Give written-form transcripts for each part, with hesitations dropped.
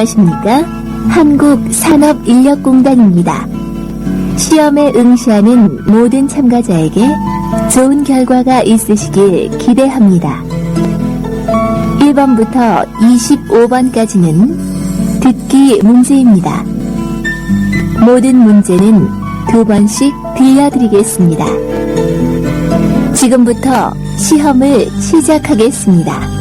안녕하십니까? 한국산업인력공단입니다. 시험에 응시하는 모든 참가자에게 좋은 결과가 있으시길 기대합니다. 1번부터 25번까지는 듣기 문제입니다. 모든 문제는 2번씩 들려드리겠습니다. 지금부터 시험을 시작하겠습니다.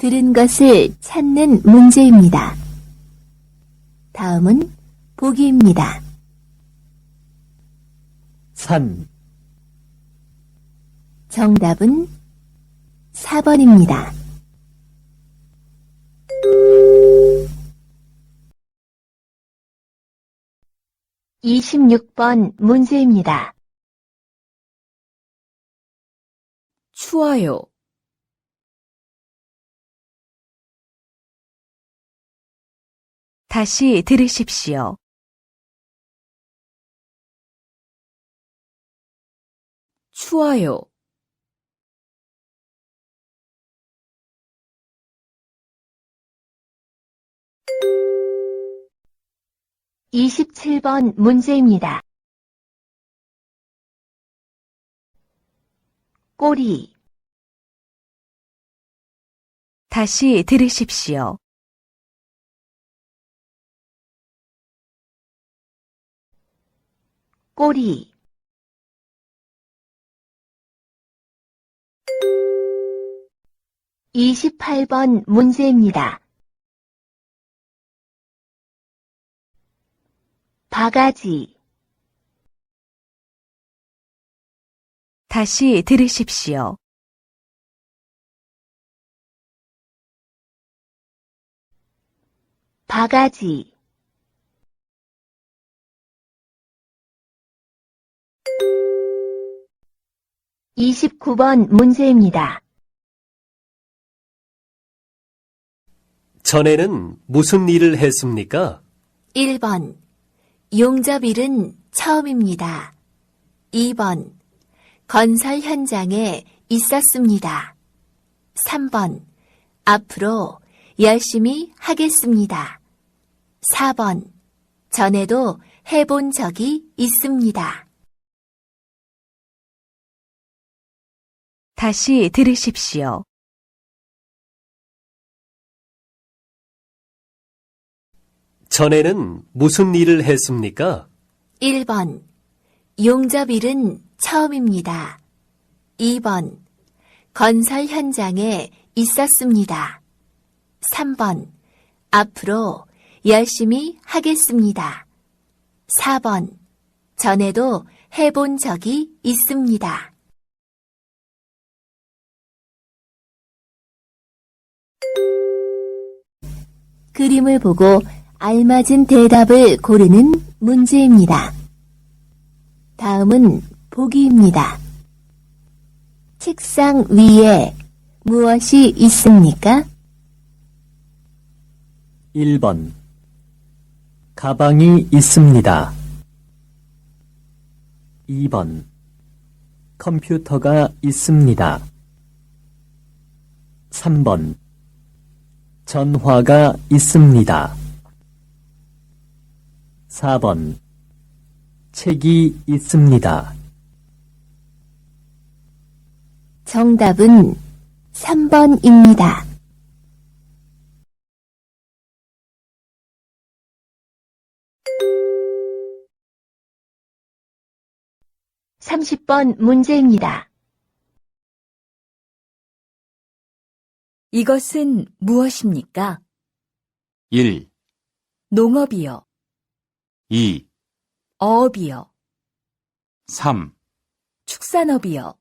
들은 것을 찾는 문제입니다. 다음은 보기입니다. 산, 정답은 4번입니다. 26번 문제입니다. 추워요. 다시 들으십시오. 추워요. (27번) 문제입니다. 꼬리, 다시 들으십시오. 꼬리, (28번) 문제입니다. 바가지, 다시 들으십시오. 바가지, 29번 문제입니다. 전에는 무슨 일을 했습니까? 1번 용접일은 처음입니다. 2번 건설 현장에 있었습니다. 3번 앞으로 열심히 하겠습니다. 4번 전에도 해본 적이 있습니다. 다시 들으십시오. 전에는 무슨 일을 했습니까? 1번 용접일은 처음입니다. 2번 건설 현장에 있었습니다. 3번 앞으로 열심히 하겠습니다. 4번 전에도 해본 적이 있습니다. 그림을 보고 알맞은 대답을 고르는 문제입니다. 다음은 보기입니다. 책상 위에 무엇이 있습니까? 1번 가방이 있습니다. 2번 컴퓨터가 있습니다. 3번 전화가 있습니다. 4번 책이 있습니다. 정답은 3번입니다. 30번 문제입니다. 이것은 무엇입니까? 1, 농업이요. 2, 어업이요. 3, 축산업이요.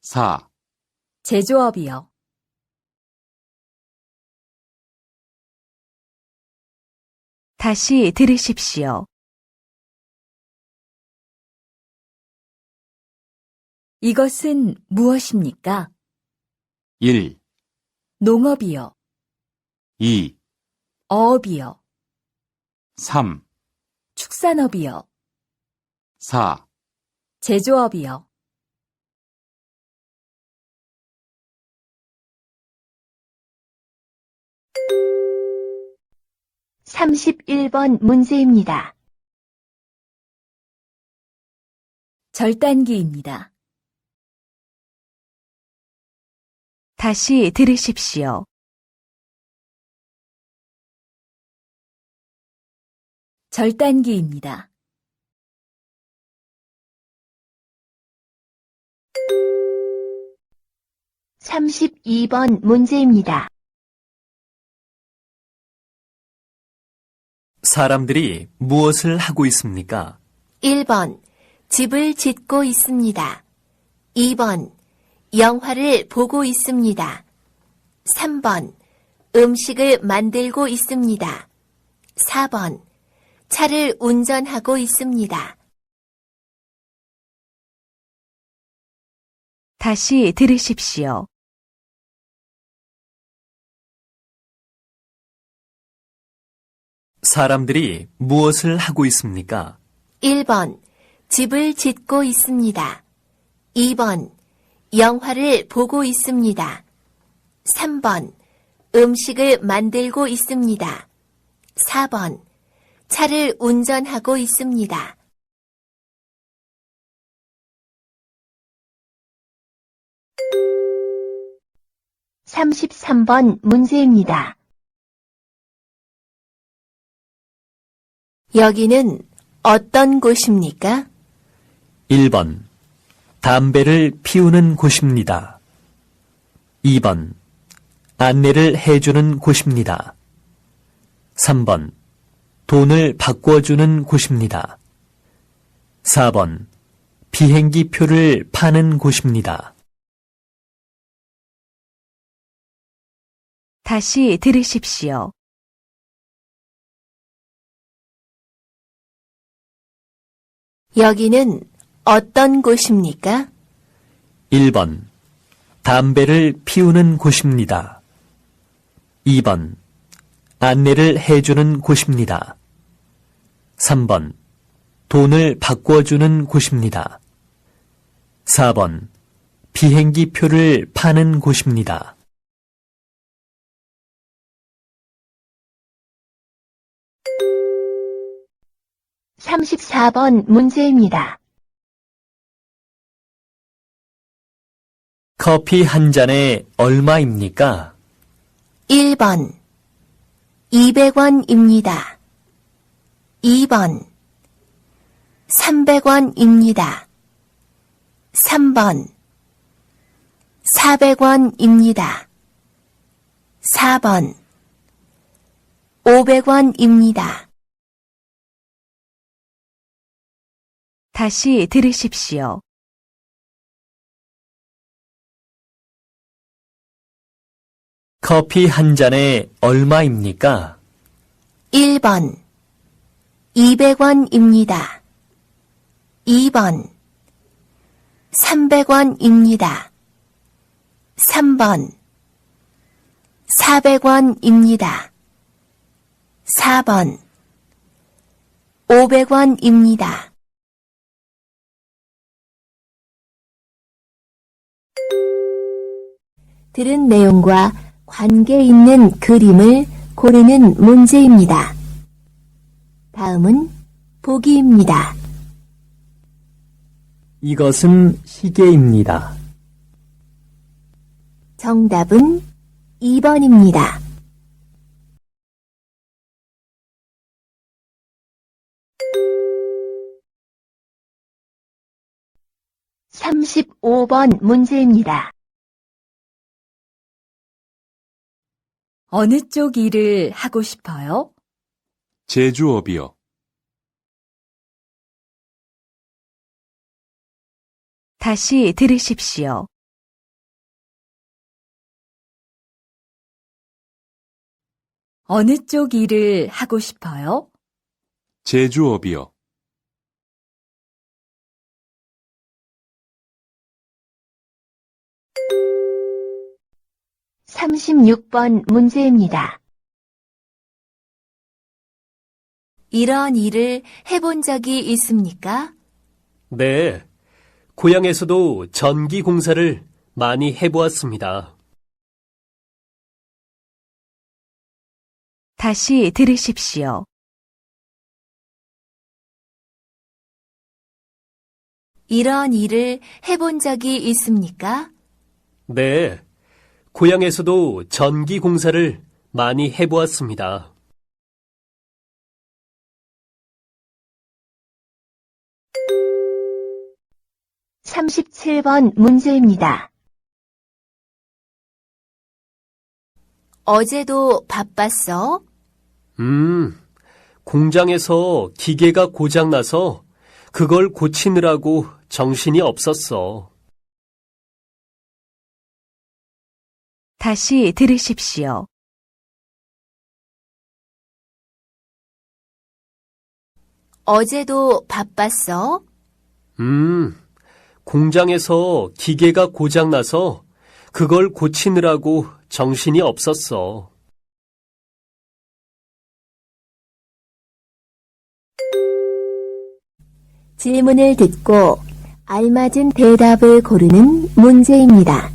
4, 제조업이요. 다시 들으십시오. 이것은 무엇입니까? 1, 농업이요. 2, 어업이요. 3, 축산업이요. 4, 제조업이요. 31번 문제입니다. 절단기입니다. 다시 들으십시오. 절단기입니다. (32번) 문제입니다. 사람들이 무엇을 하고 있습니까? 1번 집을 짓고 있습니다. 2번 영화를 보고 있습니다. 3번 음식을 만들고 있습니다. 4번 차를 운전하고 있습니다. 다시 들으십시오. 사람들이 무엇을 하고 있습니까? 1번 집을 짓고 있습니다. 2번 영화를 보고 있습니다. 3번 음식을 만들고 있습니다. 4번 차를 운전하고 있습니다. (33번) 문제입니다. 여기는 어떤 곳입니까? 1번 담배를 피우는 곳입니다. 2번 안내를 해주는 곳입니다. 3번 돈을 바꿔주는 곳입니다. 4번 비행기 표를 파는 곳입니다. 다시 들으십시오. 여기는 어떤 곳입니까? 1번 담배를 피우는 곳입니다. 2번 안내를 해주는 곳입니다. 3번 돈을 바꿔주는 곳입니다. 4번 비행기 표를 파는 곳입니다. (34번) 문제입니다. 커피 한 잔에 얼마입니까? 1번 200원입니다. 2번 300원입니다. 3번 400원입니다. 4번 500원입니다. 다시 들으십시오. 커피 한 잔에 얼마입니까? 1번 200원입니다. 2번 300원입니다. 3번 400원입니다. 4번 500원입니다. 들은 내용과 관계 있는 그림을 고르는 문제입니다. 다음은 보기입니다. 이것은 시계입니다. 정답은 2번입니다. (35번) 문제입니다. 어느 쪽 일을 하고 싶어요? 제조업이요. 다시 들으십시오. 어느 쪽 일을 하고 싶어요? 제조업이요. 36번 문제입니다. 이런 일을 해본 적이 있습니까? 네, 고향에서도 전기 공사를 많이 해보았습니다. 다시 들으십시오. 이런 일을 해본 적이 있습니까? 네, 고향에서도 전기 공사를 많이 해보았습니다. 37번 문제입니다. 어제도 바빴어? 공장에서 기계가 고장나서 그걸 고치느라고 정신이 없었어. 다시 들으십시오. 어제도 바빴어? 공장에서 기계가 고장나서 그걸 고치느라고 정신이 없었어. 질문을 듣고 알맞은 대답을 고르는 문제입니다.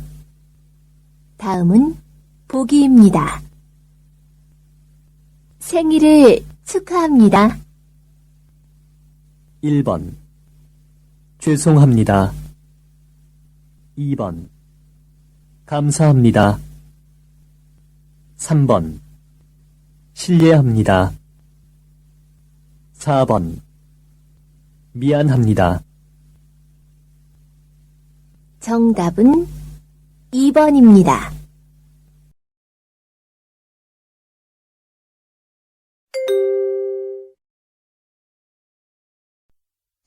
다음은 보기입니다. 생일을 축하합니다. 1번. 죄송합니다. 2번. 감사합니다. 3번. 실례합니다. 4번. 미안합니다. 정답은 2번입니다.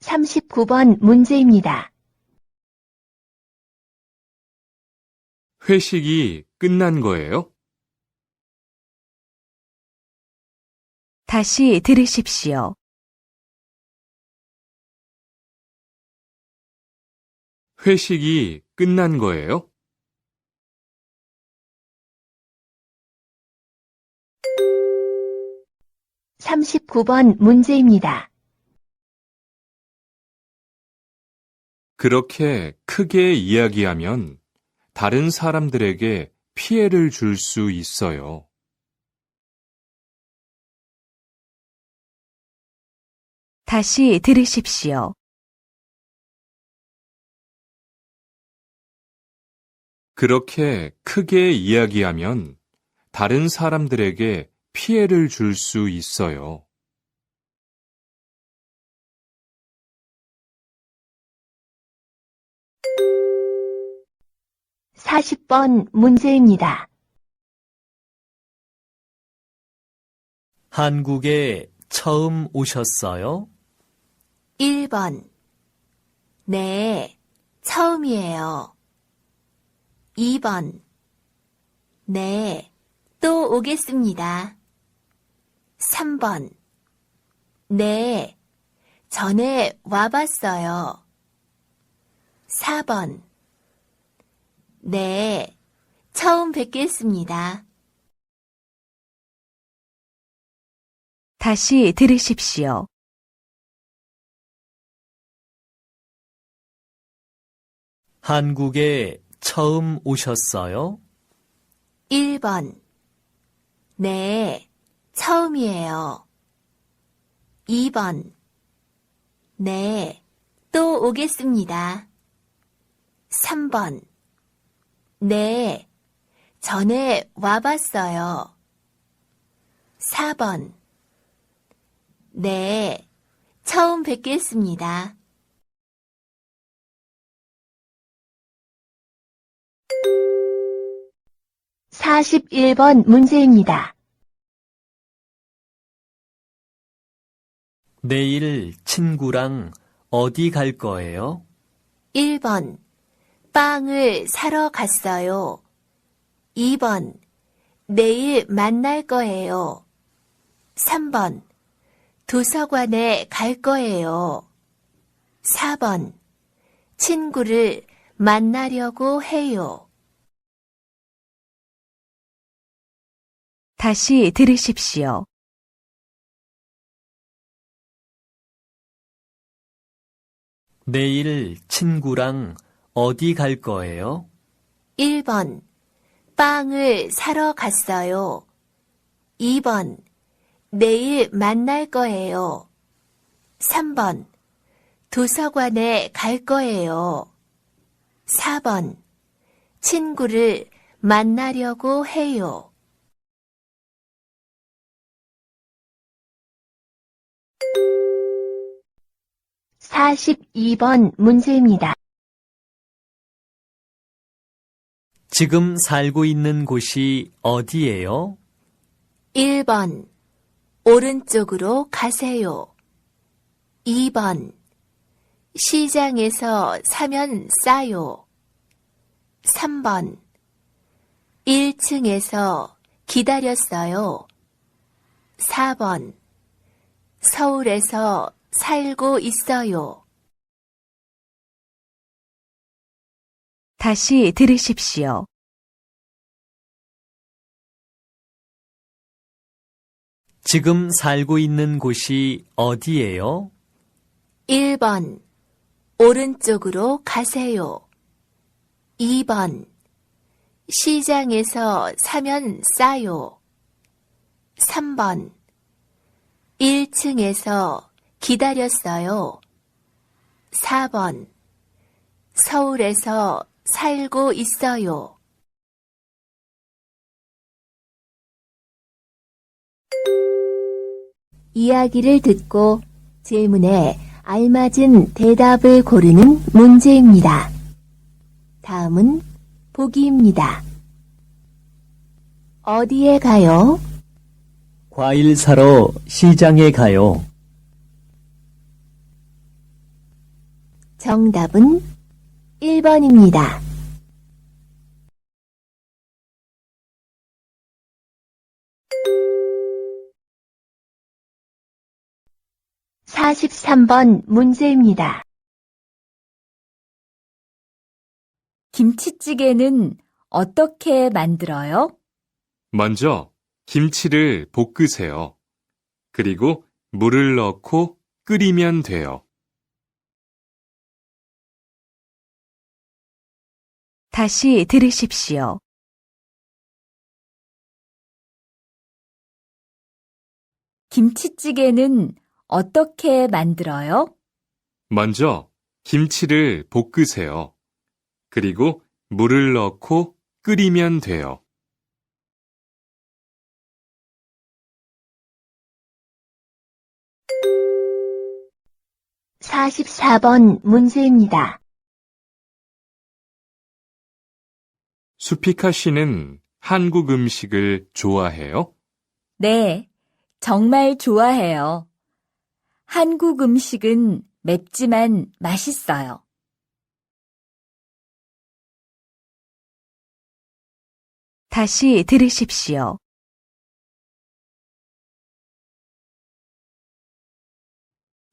39번 문제입니다. 회식이 끝난 거예요? 다시 들으십시오. 회식이 끝난 거예요? 39번 문제입니다. 그렇게 크게 이야기하면 다른 사람들에게 피해를 줄 수 있어요. 다시 들으십시오. 그렇게 크게 이야기하면 다른 사람들에게 피해를 줄 수 있어요. 40번 문제입니다. 한국에 처음 오셨어요? 1번. 네, 처음이에요. 2번. 네, 또 오겠습니다. 3번. 네, 전에 와봤어요. 4번. 네, 처음 뵙겠습니다. 다시 들으십시오. 한국에 처음 오셨어요? 1번. 네, 처음이에요. 2번. 네, 또 오겠습니다. 3번. 네, 전에 와봤어요. 4번. 네, 처음 뵙겠습니다. (41번) 문제입니다. 내일 친구랑 어디 갈 거예요? 1번. 빵을 사러 갔어요. 2번. 내일 만날 거예요. 3번. 도서관에 갈 거예요. 4번. 친구를 만나려고 해요. 다시 들으십시오. 내일 친구랑 어디 갈 거예요? 1번, 빵을 사러 갔어요. 2번, 내일 만날 거예요. 3번, 도서관에 갈 거예요. 4번, 친구를 만나려고 해요. (42번) 문제입니다. 지금 살고 있는 곳이 어디예요? 1번, 오른쪽으로 가세요. 2번, 시장에서 사면 싸요. 3번, 1층에서 기다렸어요. 4번, 서울에서 살고 있어요. 다시 들으십시오. 지금 살고 있는 곳이 어디예요? 1번, 오른쪽으로 가세요. 2번, 시장에서 사면 싸요. 3번, 1층에서 기다렸어요. 4번, 서울에서 살고 있어요. 이야기를 듣고 질문에 알맞은 대답을 고르는 문제입니다. 다음은 보기입니다. 어디에 가요? 과일 사러 시장에 가요. 정답은 1번입니다. (43번) 문제입니다. 김치찌개는 어떻게 만들어요? 먼저 김치를 볶으세요. 그리고 물을 넣고 끓이면 돼요. 다시 들으십시오. 김치찌개는 어떻게 만들어요? 먼저 김치를 볶으세요. 그리고 물을 넣고 끓이면 돼요. (44번) 문제입니다. 수피카 씨는 한국 음식을 좋아해요? 네, 정말 좋아해요. 한국 음식은 맵지만 맛있어요. 다시 들으십시오.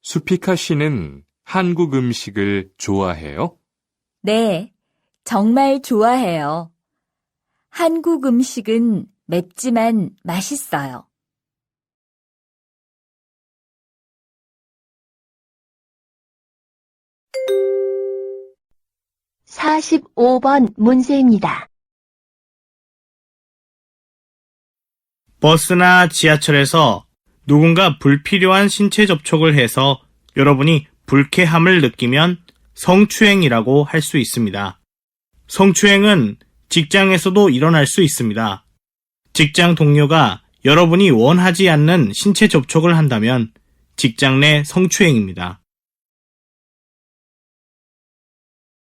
수피카 씨는 한국 음식을 좋아해요? 네, 정말 좋아해요. 한국 음식은 맵지만 맛있어요. (45번) 문제입니다. 버스나 지하철에서 누군가 불필요한 신체 접촉을 해서 여러분이 불쾌함을 느끼면 성추행이라고 할 수 있습니다. 성추행은 직장에서도 일어날 수 있습니다. 직장 동료가 여러분이 원하지 않는 신체 접촉을 한다면 직장 내 성추행입니다.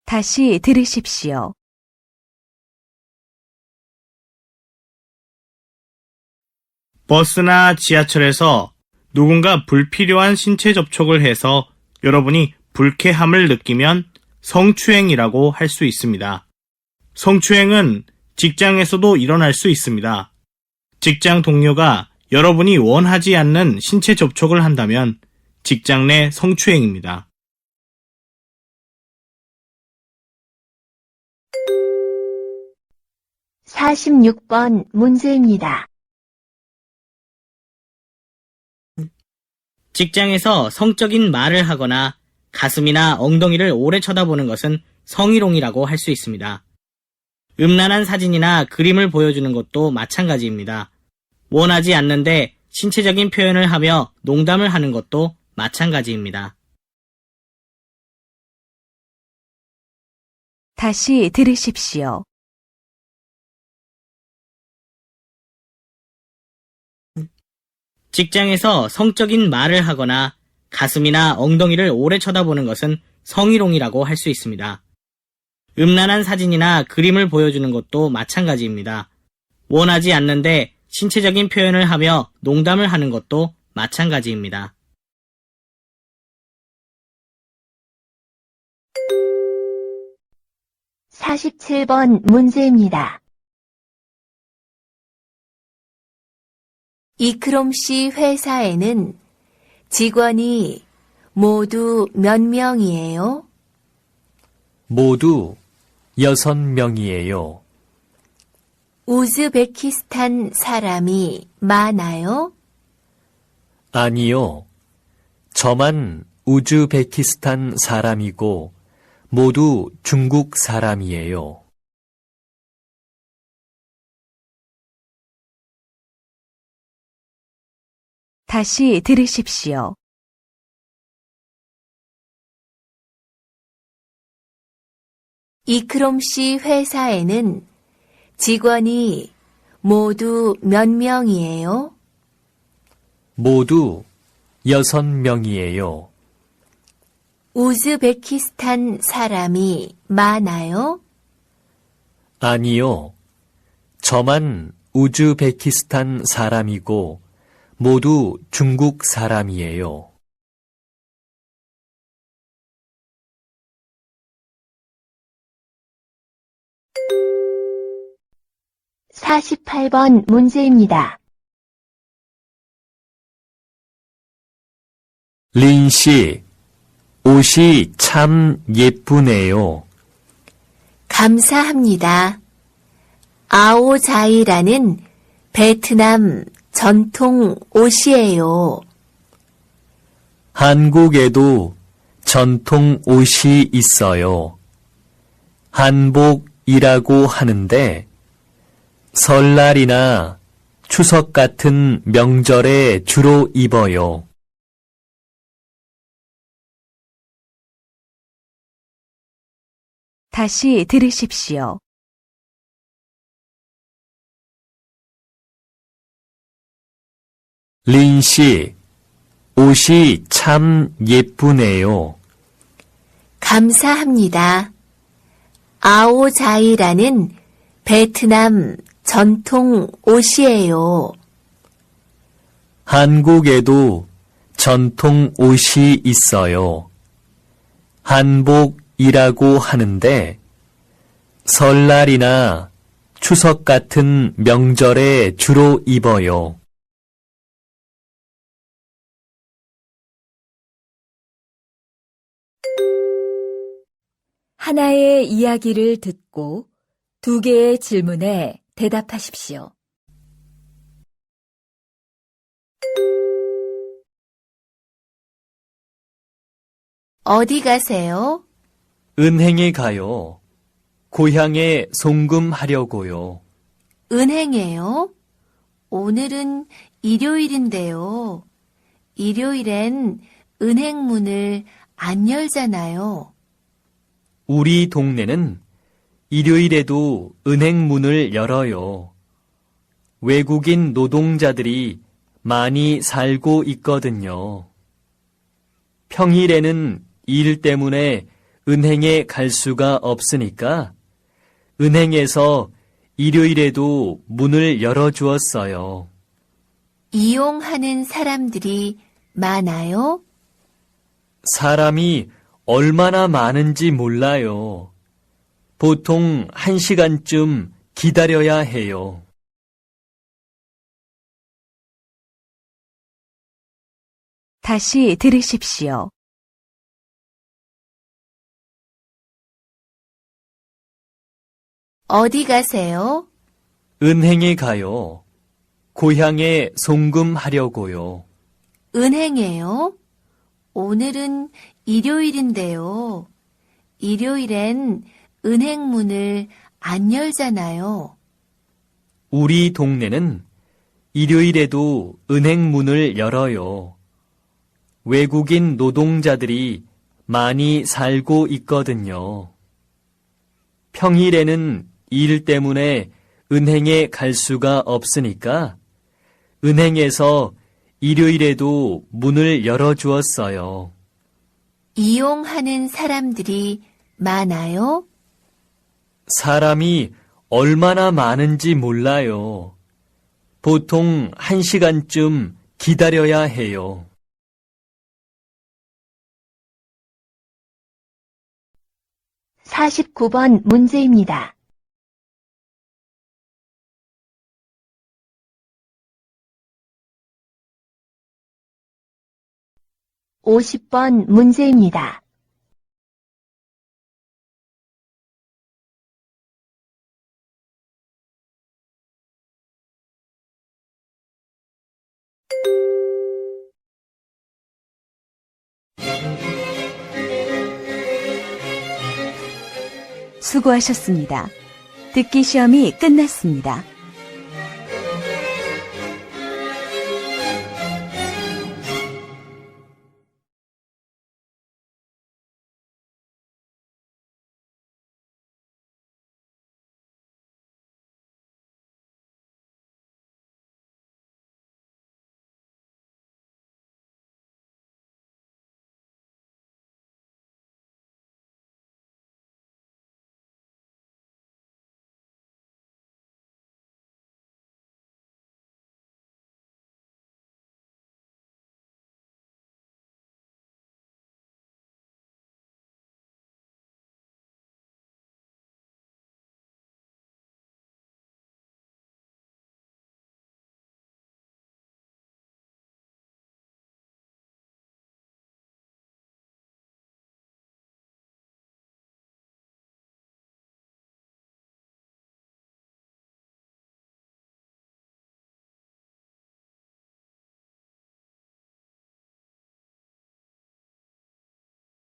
다시 들으십시오. 버스나 지하철에서 누군가 불필요한 신체 접촉을 해서 여러분이 불쾌함을 느끼면 성추행이라고 할 수 있습니다. 성추행은 직장에서도 일어날 수 있습니다. 직장 동료가 여러분이 원하지 않는 신체 접촉을 한다면 직장 내 성추행입니다. (46번) 문제입니다. 직장에서 성적인 말을 하거나 가슴이나 엉덩이를 오래 쳐다보는 것은 성희롱이라고 할 수 있습니다. 음란한 사진이나 그림을 보여주는 것도 마찬가지입니다. 원하지 않는데 신체적인 표현을 하며 농담을 하는 것도 마찬가지입니다. 다시 들으십시오. 직장에서 성적인 말을 하거나 가슴이나 엉덩이를 오래 쳐다보는 것은 성희롱이라고 할 수 있습니다. 음란한 사진이나 그림을 보여주는 것도 마찬가지입니다. 원하지 않는데 신체적인 표현을 하며 농담을 하는 것도 마찬가지입니다. (47번) 문제입니다. 이크롬 씨 회사에는 직원이 모두 몇 명이에요? 모두 6명이에요. 우즈베키스탄 사람이 많아요? 아니요. 저만 우즈베키스탄 사람이고 모두 중국 사람이에요. 다시 들으십시오. 이크롬 씨 회사에는 직원이 모두 몇 명이에요? 모두 6명이에요. 우즈베키스탄 사람이 많아요? 아니요. 저만 우즈베키스탄 사람이고 모두 중국 사람이에요. (48번) 문제입니다. 린 씨, 옷이 참 예쁘네요. 감사합니다. 아오자이라는 베트남 전통 옷이에요. 한국에도 전통 옷이 있어요. 한복이라고 하는데 설날이나 추석 같은 명절에 주로 입어요. 다시 들으십시오. 린 씨, 옷이 참 예쁘네요. 감사합니다. 아오자이라는 베트남 전통 옷이에요. 한국에도 전통 옷이 있어요. 한복이라고 하는데 설날이나 추석 같은 명절에 주로 입어요. 하나의 이야기를 듣고 2개의 질문에 대답하십시오. 어디 가세요? 은행에 가요. 고향에 송금하려고요. 은행에요? 오늘은 일요일인데요. 일요일엔 은행 문을 안 열잖아요. 우리 동네는 일요일에도 은행 문을 열어요. 외국인 노동자들이 많이 살고 있거든요. 평일에는 일 때문에 은행에 갈 수가 없으니까 은행에서 일요일에도 문을 열어주었어요. 이용하는 사람들이 많아요? 사람이 얼마나 많은지 몰라요. 보통 1시간쯤 기다려야 해요. 다시 들으십시오. 어디 가세요? 은행에 가요. 고향에 송금하려고요. 은행에요? 오늘은 일요일인데요. 일요일엔 은행 문을 안 열잖아요. 우리 동네는 일요일에도 은행 문을 열어요. 외국인 노동자들이 많이 살고 있거든요. 평일에는 일 때문에 은행에 갈 수가 없으니까 은행에서 일요일에도 문을 열어주었어요. 이용하는 사람들이 많아요? 사람이 얼마나 많은지 몰라요. 보통 1시간쯤 기다려야 해요. 49번 문제입니다. (50번) 문제입니다. 수고하셨습니다. 듣기 시험이 끝났습니다.